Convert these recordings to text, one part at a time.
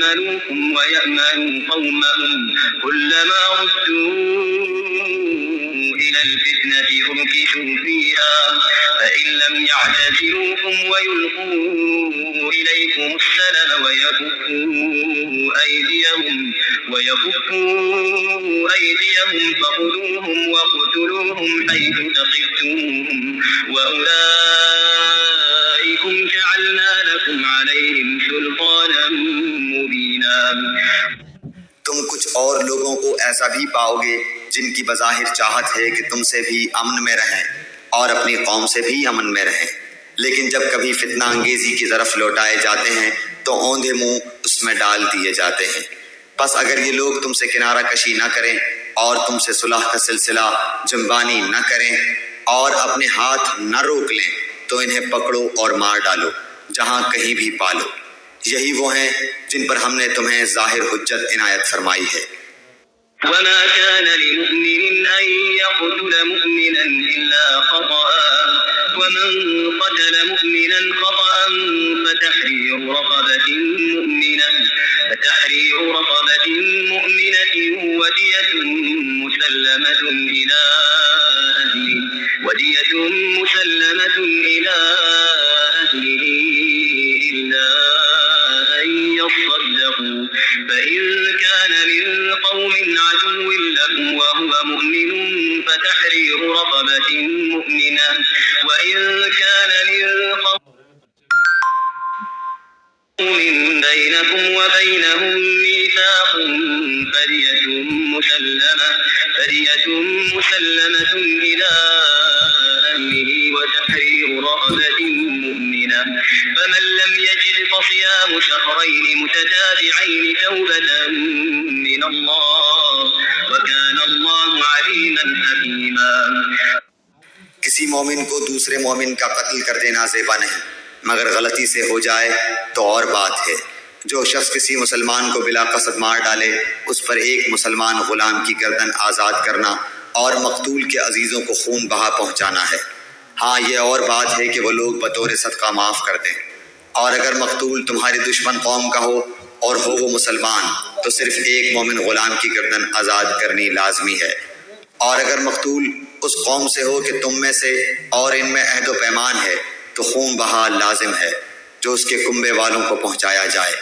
يأمنوكم ويأمنوا قومهم كلما ردوا إلى الفتنة أركسوا فيها فإن لم يعتزلوكم ويلقوا إليكم السلم ويكفوا أيديهم فخذوهم واقتلوهم حيث ثقفتموهم وأولئكم جعلنا لكم عليهم سلطانا مبينا۔ تم کچھ اور لوگوں کو ایسا بھی پاؤ گے جن کی بظاہر چاہت ہے کہ تم سے بھی امن میں رہیں اور اپنی قوم سے بھی امن میں رہیں، لیکن جب کبھی فتنہ انگیزی کی طرف لوٹائے جاتے ہیں تو اوندھے منہ اس میں ڈال دیے جاتے ہیں۔ پس اگر یہ لوگ تم سے کنارہ کشی نہ کریں اور تم سے صلح کا سلسلہ جنبانی نہ کریں اور اپنے ہاتھ نہ روک لیں تو انہیں پکڑو اور مار ڈالو جہاں کہیں بھی پالو، یہی وہ ہیں جن پر ہم نے تمہیں ظاہر حجت عنایت فرمائی ہے۔ وما كان لمؤمن أن يقتل مؤمنا إلا خطأ ومن قتل مؤمنا خطأ فتحرير رقبة مؤمنة ودية مسلمة إلى أهله إلا أن يصدقوا فإن كان من قوم عدو لكم وهو مؤمن فتحرير رقبة مؤمنة وإن كان من قوم بينكم وبينهم ميثاق فدية مسلمة إلى أهله وتحرير رقبة مؤمنة فمن لم يجد فصيام شهرين متتابعين توبة من الله وكان الله عليما حكيما۔ کسی مومن کو دوسرے مومن کا قتل کر دینا زیبا نہیں، مگر غلطی سے ہو جائے تو اور بات ہے۔ جو شخص کسی مسلمان کو بلا قصد مار ڈالے اس پر ایک مسلمان غلام کی گردن آزاد کرنا اور مقتول کے عزیزوں کو خون بہا پہنچانا ہے۔ ہاں یہ اور بات ہے کہ وہ لوگ بطور صدقہ معاف کر دیں، اور اگر مقتول تمہاری دشمن قوم کا ہو اور ہو وہ مسلمان تو صرف ایک مومن غلام کی گردن آزاد کرنی لازمی ہے، اور اگر مقتول اس قوم سے ہو کہ تم میں سے اور ان میں عہد و پیمان ہے تو خون بہا لازم ہے جو اس کے کنبے والوں کو پہنچایا جائے،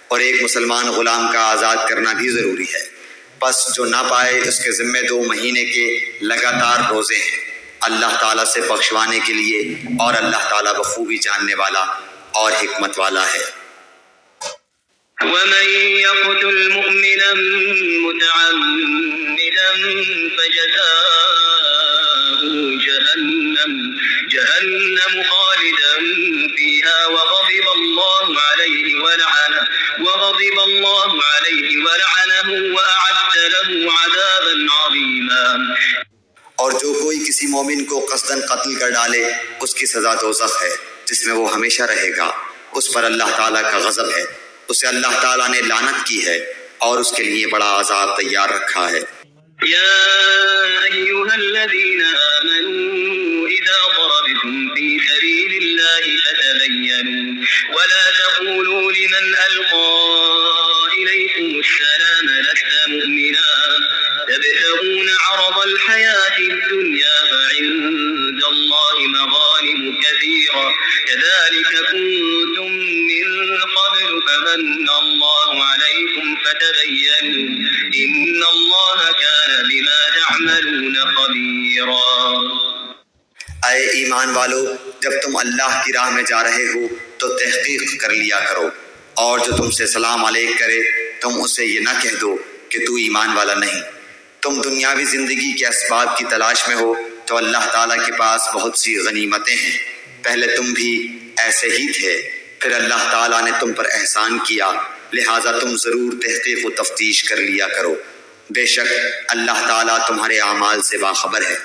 اور ایک مسلمان غلام کا آزاد کرنا بھی ضروری ہے۔ پس جو نہ پائے اس کے ذمے 2 مہینے کے لگاتار روزے ہیں، اللہ تعالیٰ سے بخشوانے کے لیے، اور اللہ تعالیٰ بخوبی جاننے والا اور حکمت والا ہے۔ ومن يقتل مؤمنا متعمدا فجزاؤه جهنم خالدا فيها وغضب الله عليه ولعنه وأعد له عذابا عظيما۔ اور جو کوئی کسی مومن کو قصداً قتل کر ڈالے اس کی سزا دوزخ ہے جس میں وہ ہمیشہ رہے گا، اس پر اللہ تعالیٰ کا غضب ہے، اسے اللہ تعالیٰ نے لعنت کی ہے اور اس کے لیے بڑا عذاب تیار رکھا ہے۔ يا أيها الذين آمنوا إذا ضربتم في سبيل الله فتبينوا ولا تقولوا لمن ألقى إليكم السلام لست مؤمنا تبتغون عرض الحياة الدنيا فعند الله مغانم كثيرة كذلك كنتم من قبل فمن الله عليكم فتبينوا إن الله كان بما تعملون خبيرا۔ اے ایمان والو، جب تم اللہ کی راہ میں جا رہے ہو تو تحقیق کر لیا کرو، اور جو تم سے سلام علیک کرے تم اسے یہ نہ کہہ دو کہ تو ایمان والا نہیں۔ تم دنیاوی زندگی کے اسباب کی تلاش میں ہو تو اللہ تعالیٰ کے پاس بہت سی غنیمتیں ہیں، پہلے تم بھی ایسے ہی تھے، پھر اللہ تعالیٰ نے تم پر احسان کیا، لہٰذا تم ضرور تحقیق و تفتیش کر لیا کرو، بے شک اللہ تعالیٰ تمہارے اعمال سے باخبر ہے۔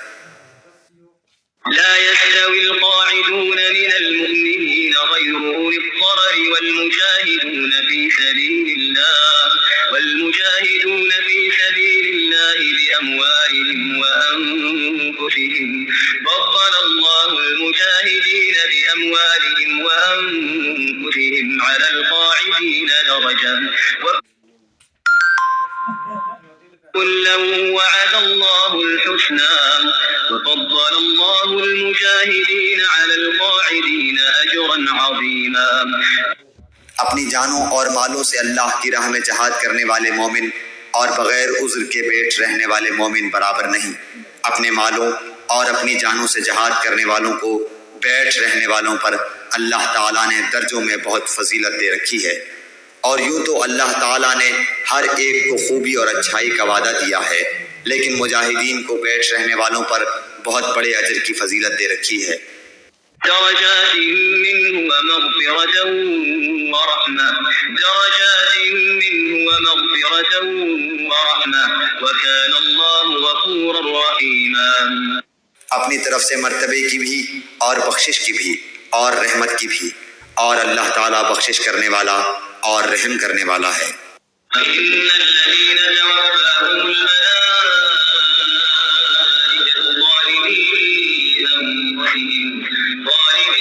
لا يستوي القاعدون من المؤمنين غير أولي الضرر والمجاهدون في سبيل الله بأموالهم وأنفسهم فضل الله المجاهدين بأموالهم وأنفسهم على القاعدين درجة كلا وعد الله الحسنى وفضل الله المجاهدين على القاعدين أجرا عظيما. اپنی جانوں اور مالوں سے اللہ کی راہ میں جہاد کرنے والے مومن اور بغیر عذر کے بیٹھ رہنے والے مومن برابر نہیں. اپنے مالوں اور اپنی جانوں سے جہاد کرنے والوں کو بیٹھ رہنے والوں پر اللہ تعالیٰ نے درجوں میں بہت فضیلت دے رکھی ہے. اور یوں تو اللہ تعالیٰ نے ہر ایک کو خوبی اور اچھائی کا وعدہ دیا ہے، لیکن مجاہدین کو بیٹھ رہنے والوں پر بہت بڑے اجر کی فضیلت دے رکھی ہے. درجات منه ومغفرة ورحمة وكان الله غفورا رحيما. اپنی طرف سے مرتبے کی بھی اور بخشش کی بھی اور رحمت کی بھی، اور اللہ تعالیٰ بخشش کرنے والا اور رحم کرنے والا ہے. إن الذين توفاهم الملائكة ظالمي أنفسهم قالوا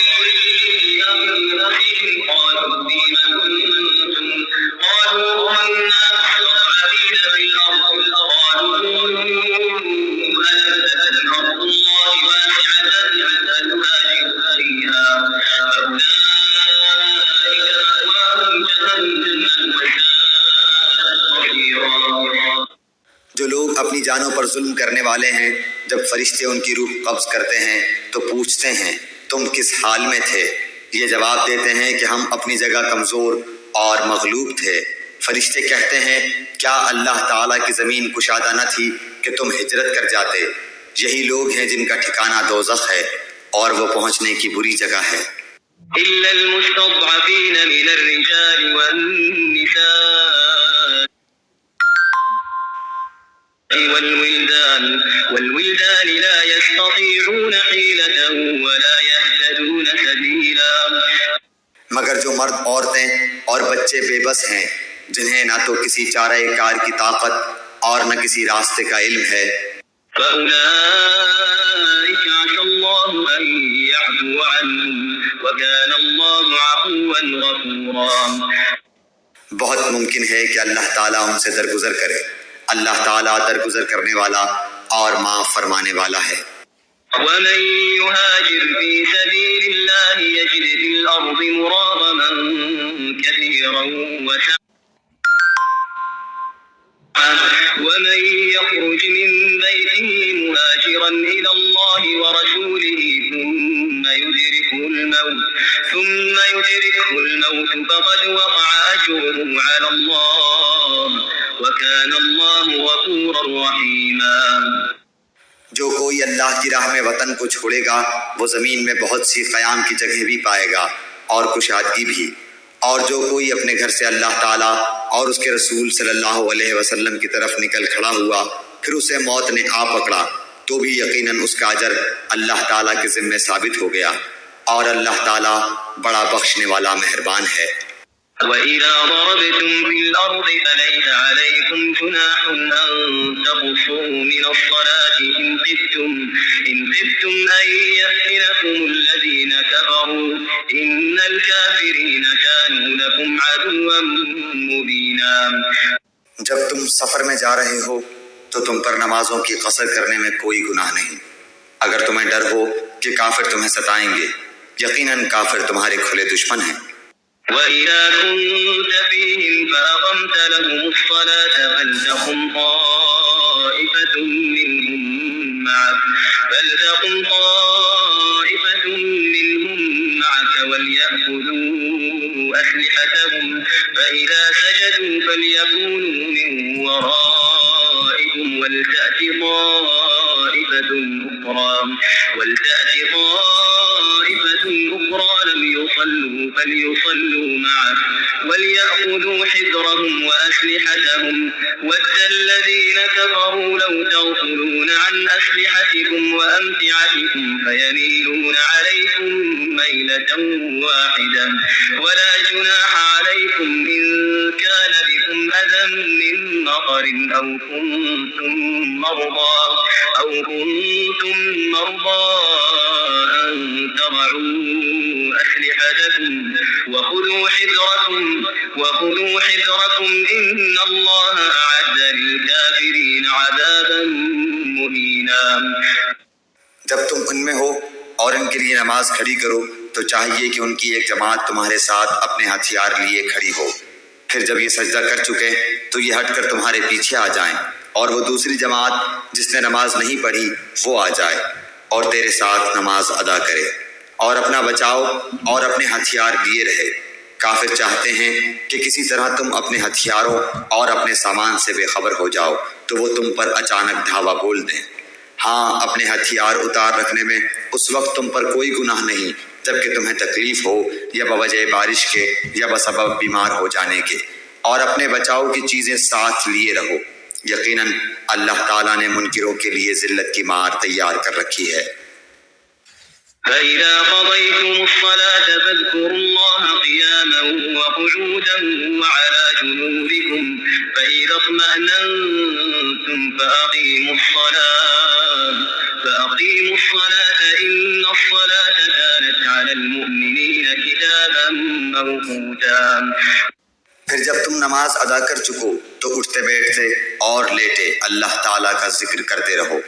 فيم كنتم قالوا كنا مستضعفين في الأرض قالوا ألم تكن أرض الله واسعة فتهاجروا فيها فأولئك مأواهم جهنم وساءت مصيرا. جو لوگ اپنی جانوں پر ظلم کرنے والے ہیں، جب فرشتے ان کی روح قبض کرتے ہیں تو پوچھتے ہیں تم کس حال میں تھے؟ یہ جواب دیتے ہیں کہ ہم اپنی جگہ کمزور اور مغلوب تھے. فرشتے کہتے ہیں کیا اللہ تعالیٰ کی زمین کشادہ نہ تھی کہ تم ہجرت کر جاتے؟ یہی لوگ ہیں جن کا ٹھکانہ دوزخ ہے اور وہ پہنچنے کی بری جگہ ہے. إلا المستضعفين من الرجال والنساء والولدان لا يستطيعون حيلة ولا يهتدون سبيلا. مگر جو مرد، عورتیں اور بچے بے بس ہیں، جنہیں نہ تو کسی چارہ کار کی طاقت اور نہ کسی راستے کا علم ہے، فأولئك عسى الله أن يعفو عنهم وكان الله عفوا غفورا. بہت ممکن ہے کہ اللہ تعالیٰ ان سے درگزر کرے. اللہ تعالیٰ درگزر کرنے والا اور معاف فرمانے والا ہے. ومن يهاجر في سبيل الله يجد في الأرض مراغما كثيرا وسعا ومن يخرج من بيته مهاجرا إلى الله ورسوله ثم يدركه الموت فقد وقع أجره على الله وكان الله غفورا رحيما. جو کوئی اللہ کی راہ میں وطن کو چھوڑے گا وہ زمین میں بہت سی قیام کی جگہ بھی پائے گا اور کشادگی بھی. اور جو کوئی اپنے گھر سے اللہ تعالیٰ اور اس کے رسول صلی اللہ علیہ وسلم کی طرف نکل کھڑا ہوا پھر اسے موت نے آ پکڑا تو بھی یقیناً اس کا اجر اللہ تعالیٰ کے ذمے ثابت ہو گیا، اور اللہ تعالیٰ بڑا بخشنے والا مہربان ہے. وَإِذَا ضَرَبْتُمْ فِي الْأَرْضِ فَلَيْسَ عَلَيْكُمْ جُنَاحٌ أَن تَقْصُرُوا مِنَ الصَّلَاةِ إِن خِفْتُمْ أَن يَفْتِنَكُمُ الَّذِينَ كَفَرُوا إِنَّ الْكَافِرِينَ كَانُوا لَكُمْ عَدُوًّا مُّبِينًا. جب تم سفر میں جا رہے ہو تو تم پر نمازوں کی قصر کرنے میں کوئی گناہ نہیں، اگر تمہیں ڈر ہو کہ کافر تمہیں ستائیں گے. یقیناً کافر تمہارے کھلے دشمن ہیں. وَإِذَا كُنتَ فِيهِمْ فَأَقَمْتَ لَهُمُ الصَّلَاةَ فَلْتَقُمْ طَائِفَةٌ مِّنْهُمْ مَعَكَ وَلْيَأْخُذُوا أَسْلِحَتَهُمْ فَإِذَا سَجَدُوا فَلْيَكُونُوا مِنْ وَرَائِكُمْ وَلْتَأْتِ طَائِفَةٌ أُخْرَى لَمْ يُصَلُّوا فَلْيُصَلُّوا مَعَكَ وَلْيَأْخُذُوا حِذْرَهُمْ وَأَسْلِحَتَهُمْ وَدَّ الَّذِينَ كَفَرُوا لَوْ تَغْفُلُونَ عَنْ أَسْلِحَتِكُمْ وَأَمْتِعَتِكُمْ فَيَمِيلُونَ عَلَيْكُمْ مَيْلَةً وَاحِدَةً وَلَا جُنَاحَ عَلَيْكُمْ إِن كَانَ بِكُمْ أَذًى مِّن مطر أو كنتم مرضى أن تضعوا أسلحتكم وخذوا حذركم إن الله أعد للكافرين عذابا مهينا۔ جب تم ان میں ہو اور ان کے لیے نماز کھڑی کرو تو چاہیے کہ ان کی ایک جماعت تمہارے ساتھ اپنے ہتھیار لیے کھڑی ہو، پھر جب یہ سجدہ کر چکے تو یہ ہٹ کر تمہارے پیچھے آ جائیں، اور وہ دوسری جماعت جس نے نماز نہیں پڑھی وہ آ جائے اور تیرے ساتھ نماز ادا کرے، اور اپنا بچاؤ اور اپنے ہتھیار لیے رہے۔ کافر چاہتے ہیں کہ کسی طرح تم اپنے ہتھیاروں اور اپنے سامان سے بے خبر ہو جاؤ تو وہ تم پر اچانک دھاوا بول دیں۔ ہاں، اپنے ہتھیار اتار رکھنے میں اس وقت تم پر کوئی گناہ نہیں جبکہ تمہیں تکلیف ہو یا بوجہ بارش کے یا بسبب بیمار ہو جانے کے، اور اپنے بچاؤ کی چیزیں ساتھ لیے رہو۔ یقیناً اللہ تعالیٰ نے منکروں کے لیے ذلت کی مار تیار کر رکھی ہے۔ فَإِذَا قَضَيْتُمُ الصَّلَاةَ فَاذْكُرُوا اللَّهَ قِيَامًا وَقُعُودًا وَعَلَى جُنُوبِكُمْ فَإِذَا اطْمَأْنَنْتُمْ فَأَقِيمُوا الصَّلَاةَ إِنَّ الصَّلَاةَ كَانَتْ عَلَى الْمُؤْمِنِينَ كِتَابًا مَوْقُوتًا۔ پھر جب تم نماز ادا کر چکو تو اٹھتے بیٹھتے اور لیٹے اللہ تعالیٰ کا ذکر کرتے رہو،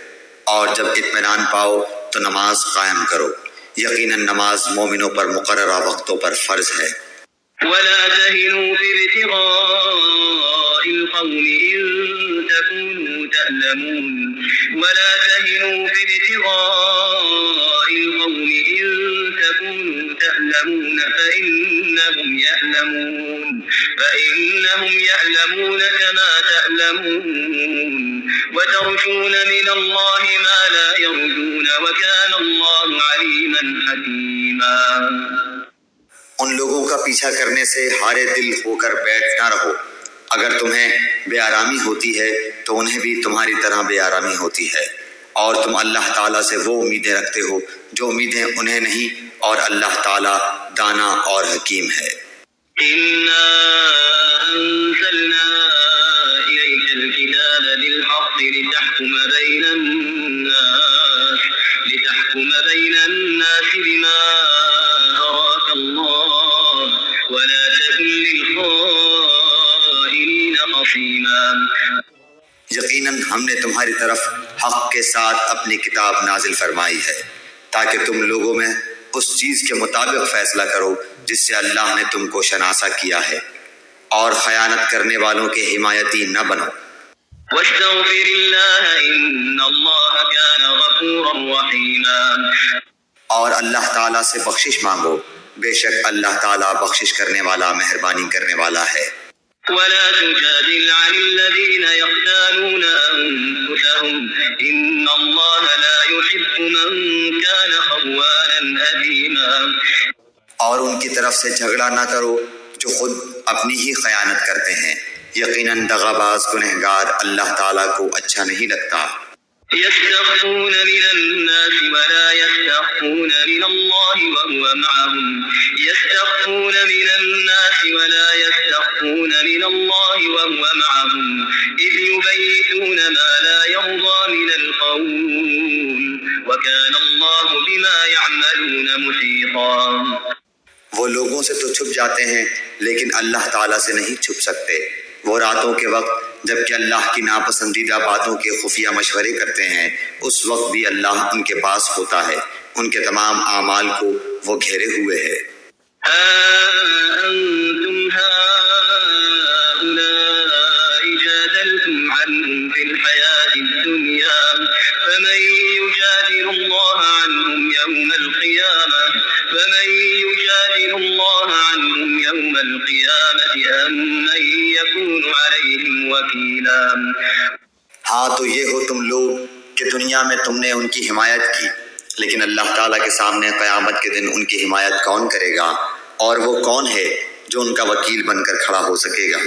اور جب اطمینان پاؤ تو نماز قائم کرو۔ یقیناً نماز مومنوں پر مقررہ وقتوں پر فرض ہے۔ وَلَا تَهِنُوا فِي ابْتِغَاءِ الْقَوْمِ إِن تَكُونُوا تَأْلَمُونَ فإنهم يعلمون كما تألمون وترجون من الله ما لا يرجون وكان الله عليما حكيما۔ ان لوگوں کا پیچھا کرنے سے ہارے دل ہو کر بیٹھ نہ رہو، اگر تمہیں بے آرامی ہوتی ہے تو انہیں بھی تمہاری طرح بے آرامی ہوتی ہے، اور تم اللہ تعالیٰ سے وہ امیدیں رکھتے ہو جو امیدیں انہیں نہیں، اور اللہ تعالیٰ دانا اور حکیم ہے۔ إِنَّا أَنزَلْنَا إِلَيْكَ الْكِتَابَ بِالْحَقِّ لِتَحْكُمَ بَيْنَ النَّاسِ بِمَا أَرَاكَ اللَّهُ وَلَا تَكُن لِّلْخَائِنِينَ خَصِيمًا۔ یقیناً ہم نے تمہاری طرف حق کے ساتھ اپنی کتاب نازل فرمائی ہے تاکہ تم لوگوں میں اس چیز کے مطابق فیصلہ کرو جس سے اللہ نے تم کو شناسا کیا ہے، اور خیانت کرنے والوں کے حمایتی نہ بنو۔ وَاسْتَغْفِرِ اللَّهَ إِنَّ اللَّهَ كَانَ غَفُورًا رَّحِيمًا۔ اور اللہ تعالیٰ سے بخشش مانگو، بے شک اللہ تعالیٰ بخشش کرنے والا مہربانی کرنے والا ہے۔ وَلَا تُجَادِلْ عَنِ الَّذِينَ يَخْتَانُونَ أَنفُسَهُمْ إِنَّ اللَّهَ لَا يُحِبُّ مَن كَانَ خَوَّانًا أَثِيمًا۔ اور ان کی طرف سے جھگڑا نہ کرو جو خود اپنی ہی خیانت کرتے ہیں، یقیناً دغاباز گنہگار اللہ تعالیٰ کو اچھا نہیں لگتا۔ يستخفون من الناس ولا يستخفون من الله وهو معهم إذ يبيتون ما لا يرضى من القول وكان الله بما يعملون محيطا۔ وہ لوگوں سے تو چھپ جاتے ہیں لیکن اللہ تعالیٰ سے نہیں چھپ سکتے۔ وہ راتوں کے وقت جبکہ اللہ کی ناپسندیدہ باتوں کے خفیہ مشورے کرتے ہیں، اس وقت بھی اللہ ان کے پاس ہوتا ہے، ان کے تمام اعمال کو وہ گھیرے ہوئے ہے۔ أنتم هؤلاء جادلتم عنهم في الحياة الدنيا فمن يجادل الله عنهم يوم القيامة أم من يكون عليهم وكيلا۔ ہاں تو یہ ہو تم لوگ کہ دنیا میں تم نے ان کی حمایت کی، لیکن اللہ تعالیٰ کے سامنے قیامت کے دن ان کی حمایت کون کرے گا، اور وہ کون ہے جو ان کا وکیل بن کر کھڑا ہو سکے گا؟